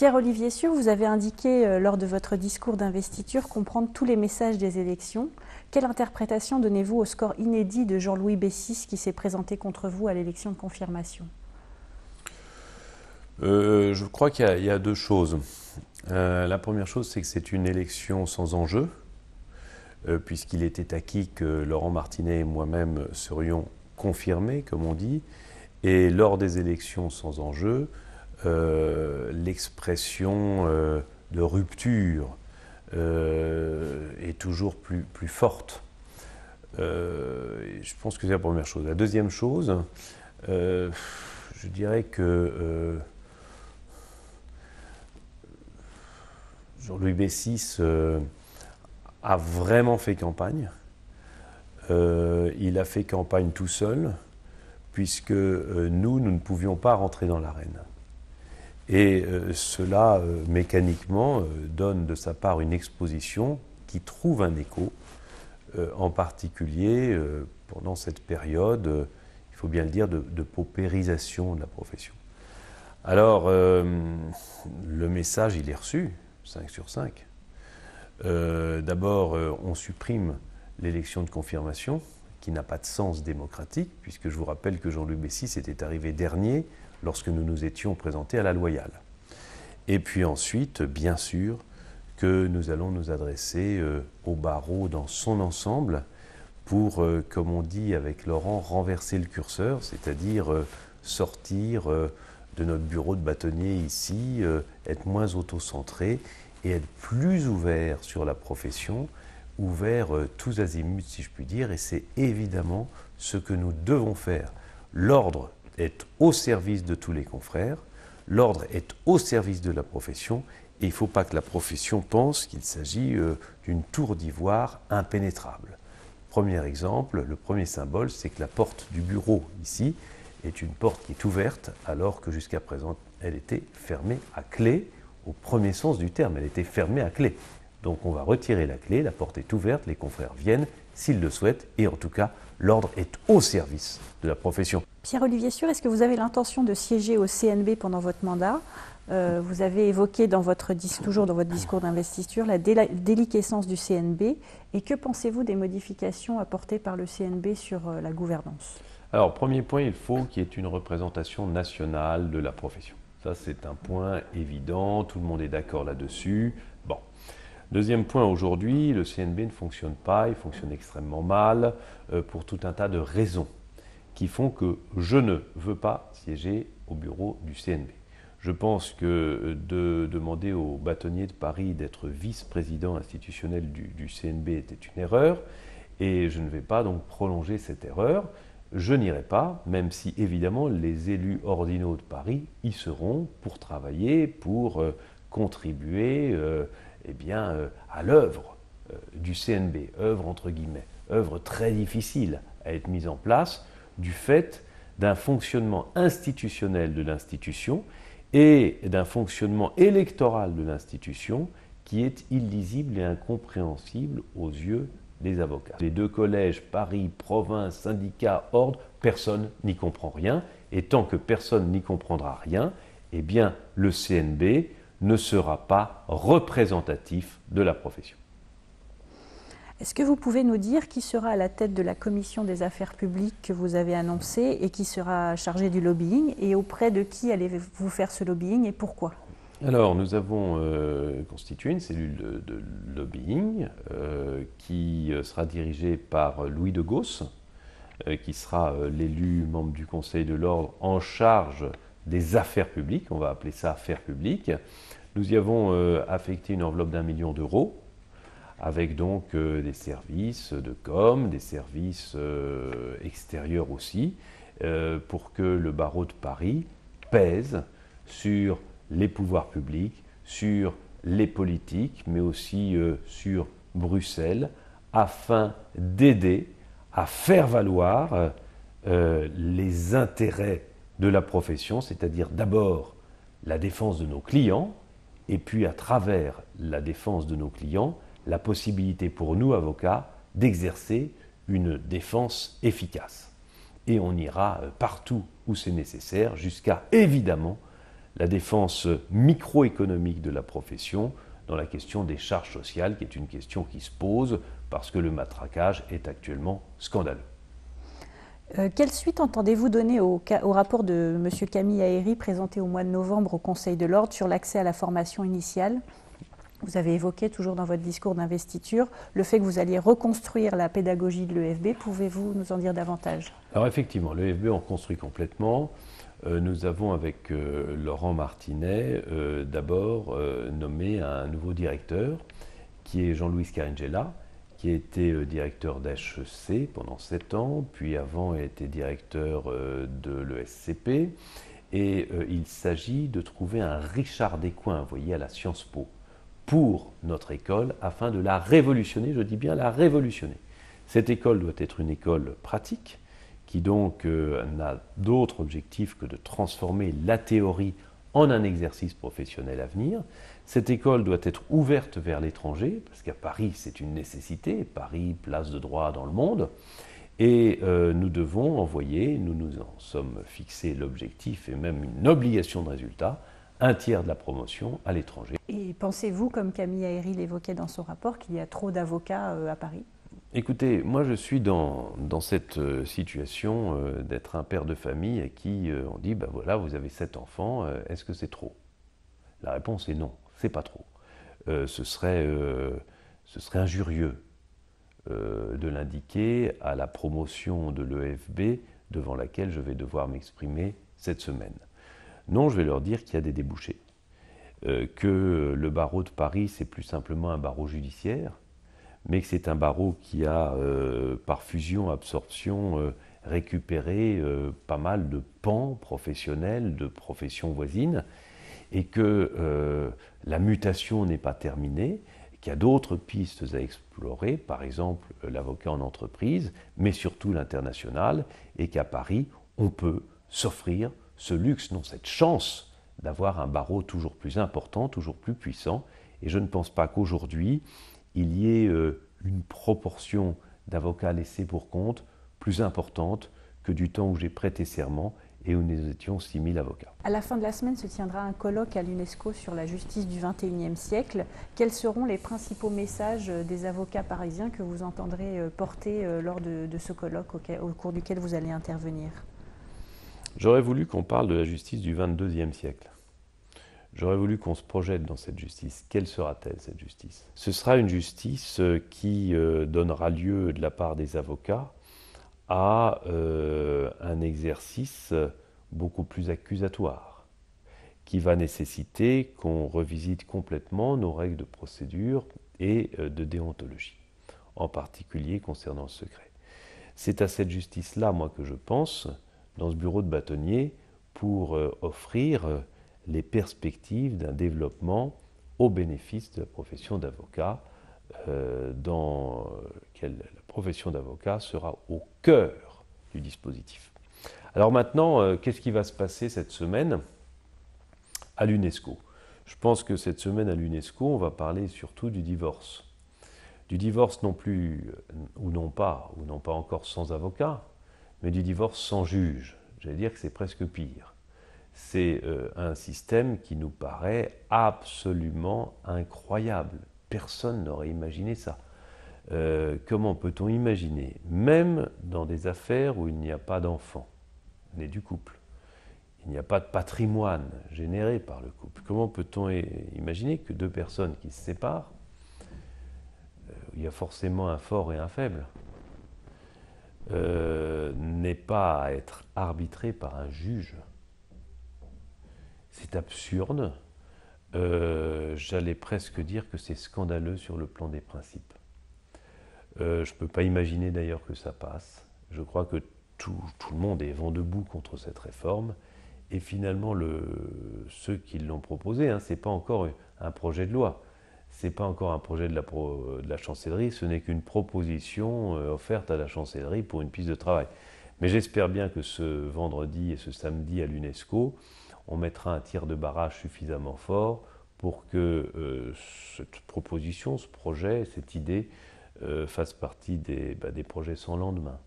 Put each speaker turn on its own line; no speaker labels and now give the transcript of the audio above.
Pierre-Olivier Sûr, vous avez indiqué lors de votre discours d'investiture comprendre tous les messages des élections. Quelle interprétation donnez-vous au score inédit de Jean-Louis Bessis qui s'est présenté contre vous à l'élection de confirmation?
Je crois qu'il y a deux choses. La première chose, c'est que c'est une élection sans enjeu, puisqu'il était acquis que Laurent Martinet et moi-même serions confirmés, comme on dit. Et lors des élections sans enjeu, l'expression de rupture est toujours plus forte. Je pense que c'est la première chose. La deuxième chose, je dirais que Jean-Louis Bessis a vraiment fait campagne. Il a fait campagne tout seul, puisque nous ne pouvions pas rentrer dans l'arène. Et cela, mécaniquement, donne de sa part une exposition qui trouve un écho, en particulier pendant cette période, il faut bien le dire, de paupérisation de la profession. Alors, le message, il est reçu, 5 sur 5. D'abord, on supprime l'élection de confirmation, qui n'a pas de sens démocratique, puisque je vous rappelle que Jean-Louis Bessis était arrivé dernier lorsque nous nous étions présentés à la loyale. Et puis ensuite, bien sûr, que nous allons nous adresser au barreau dans son ensemble pour, comme on dit avec Laurent, renverser le curseur, c'est-à-dire sortir de notre bureau de bâtonnier ici, être moins autocentré et être plus ouvert sur la profession, ouvert tous azimuts, si je puis dire, et c'est évidemment ce que nous devons faire. L'ordre est au service de tous les confrères, l'ordre est au service de la profession, et il ne faut pas que la profession pense qu'il s'agit d'une tour d'ivoire impénétrable. Premier exemple, le premier symbole, c'est que la porte du bureau ici est une porte qui est ouverte, alors que jusqu'à présent, elle était fermée à clé, au premier sens du terme, elle était fermée à clé. Donc on va retirer la clé, la porte est ouverte, les confrères viennent s'ils le souhaitent, et en tout cas, l'ordre est au service de la profession.
Pierre-Olivier Sûr, est-ce que vous avez l'intention de siéger au CNB pendant votre mandat? Vous avez évoqué toujours dans votre discours d'investiture la déliquescence du CNB. Et que pensez-vous des modifications apportées par le CNB sur la gouvernance?
Alors, premier point, il faut qu'il y ait une représentation nationale de la profession. Ça, c'est un point évident, tout le monde est d'accord là-dessus. Bon. Deuxième point, aujourd'hui, le CNB ne fonctionne pas, il fonctionne extrêmement mal pour tout un tas de raisons qui font que je ne veux pas siéger au bureau du CNB. Je pense que de demander au bâtonnier de Paris d'être vice-président institutionnel du CNB était une erreur et je ne vais pas donc prolonger cette erreur. Je n'irai pas, même si évidemment les élus ordinaux de Paris y seront pour travailler, pour contribuer à l'œuvre du CNB, œuvre entre guillemets, œuvre très difficile à être mise en place du fait d'un fonctionnement institutionnel de l'institution et d'un fonctionnement électoral de l'institution qui est illisible et incompréhensible aux yeux des avocats. Les deux collèges, Paris, province, syndicats, ordre, personne n'y comprend rien. Et tant que personne n'y comprendra rien, eh bien le CNB ne sera pas représentatif de la profession.
Est-ce que vous pouvez nous dire qui sera à la tête de la commission des affaires publiques que vous avez annoncée et qui sera chargée du lobbying, et auprès de qui allez-vous faire ce lobbying et pourquoi?
Alors, nous avons constitué une cellule de lobbying qui sera dirigée par Louis de Gausse, qui sera l'élu membre du Conseil de l'Ordre en charge des affaires publiques, on va appeler ça affaires publiques. Nous y avons affecté une enveloppe d'1 million d'euros, avec donc des services de com, des services extérieurs aussi, pour que le barreau de Paris pèse sur les pouvoirs publics, sur les politiques, mais aussi sur Bruxelles, afin d'aider à faire valoir les intérêts de la profession, c'est-à-dire d'abord la défense de nos clients, et puis à travers la défense de nos clients, la possibilité pour nous, avocats, d'exercer une défense efficace. Et on ira partout où c'est nécessaire, jusqu'à, évidemment, la défense microéconomique de la profession dans la question des charges sociales, qui est une question qui se pose parce que le matraquage est actuellement scandaleux.
Quelle suite entendez-vous donner au rapport de M. Camille Aéry présenté au mois de novembre au Conseil de l'Ordre sur l'accès à la formation initiale? Vous avez évoqué, toujours dans votre discours d'investiture, le fait que vous alliez reconstruire la pédagogie de l'EFB. Pouvez-vous nous en dire davantage?
Alors effectivement, l'EFB en construit complètement. Nous avons avec Laurent Martinet d'abord nommé un nouveau directeur qui est Jean-Louis Scaringella, qui a été directeur d'HEC pendant 7 ans, puis avant a été directeur de l'ESCP. Et il s'agit de trouver un Richard Descoings, vous voyez, à la Sciences Po, pour notre école, afin de la révolutionner, je dis bien la révolutionner. Cette école doit être une école pratique, qui donc n'a d'autre objectif que de transformer la théorie en un exercice professionnel à venir. Cette école doit être ouverte vers l'étranger, parce qu'à Paris, c'est une nécessité. Paris, place de droit dans le monde. Et nous devons envoyer, nous nous en sommes fixés l'objectif et même une obligation de résultat, un tiers de la promotion à l'étranger.
Et pensez-vous, comme Camille Aéry l'évoquait dans son rapport, qu'il y a trop d'avocats à Paris?
Écoutez, moi je suis dans cette situation d'être un père de famille à qui on dit, ben voilà, vous avez 7 enfants, est-ce que c'est trop? La réponse est non, c'est pas trop. Ce serait injurieux de l'indiquer à la promotion de l'EFB devant laquelle je vais devoir m'exprimer cette semaine. Non, je vais leur dire qu'il y a des débouchés, que le barreau de Paris, c'est plus simplement un barreau judiciaire, mais que c'est un barreau qui a, par fusion-absorption, récupéré pas mal de pans professionnels, de professions voisines, et que la mutation n'est pas terminée, qu'il y a d'autres pistes à explorer, par exemple l'avocat en entreprise, mais surtout l'international, et qu'à Paris, on peut s'offrir ce luxe, non cette chance d'avoir un barreau toujours plus important, toujours plus puissant. Et je ne pense pas qu'aujourd'hui, il y ait une proportion d'avocats laissés pour compte plus importante que du temps où j'ai prêté serment et où nous étions 6000 avocats.
À la fin de la semaine se tiendra un colloque à l'UNESCO sur la justice du XXIe siècle. Quels seront les principaux messages des avocats parisiens que vous entendrez porter lors de ce colloque au cours duquel vous allez intervenir?
J'aurais voulu qu'on parle de la justice du XXIe siècle. J'aurais voulu qu'on se projette dans cette justice. Quelle sera-t-elle, cette justice? Ce sera une justice qui donnera lieu, de la part des avocats, à un exercice beaucoup plus accusatoire, qui va nécessiter qu'on revisite complètement nos règles de procédure et de déontologie, en particulier concernant le secret. C'est à cette justice-là, moi, que je pense, dans ce bureau de bâtonnier, pour offrir les perspectives d'un développement au bénéfice de la profession d'avocat, dans lequel la profession d'avocat sera au cœur du dispositif. Alors maintenant, qu'est-ce qui va se passer cette semaine à l'UNESCO? Je pense que cette semaine à l'UNESCO, on va parler surtout du divorce. Du divorce non plus, ou non pas encore sans avocat, mais du divorce sans juge. J'allais dire que c'est presque pire. C'est un système qui nous paraît absolument incroyable. Personne n'aurait imaginé ça. Comment peut-on imaginer, même dans des affaires où il n'y a pas d'enfant, né du couple, il n'y a pas de patrimoine généré par le couple, comment peut-on imaginer que deux personnes qui se séparent, il y a forcément un fort et un faible, n'aient pas à être arbitrées par un juge? C'est absurde. J'allais presque dire que c'est scandaleux sur le plan des principes. Je ne peux pas imaginer d'ailleurs que ça passe. Je crois que tout le monde est vent debout contre cette réforme. Et finalement, ceux qui l'ont proposé, ce n'est pas encore un projet de loi, ce n'est pas encore un projet de la chancellerie, ce n'est qu'une proposition offerte à la chancellerie pour une piste de travail. Mais j'espère bien que ce vendredi et ce samedi à l'UNESCO, on mettra un tir de barrage suffisamment fort pour que cette proposition, ce projet, cette idée fasse partie des projets sans lendemain.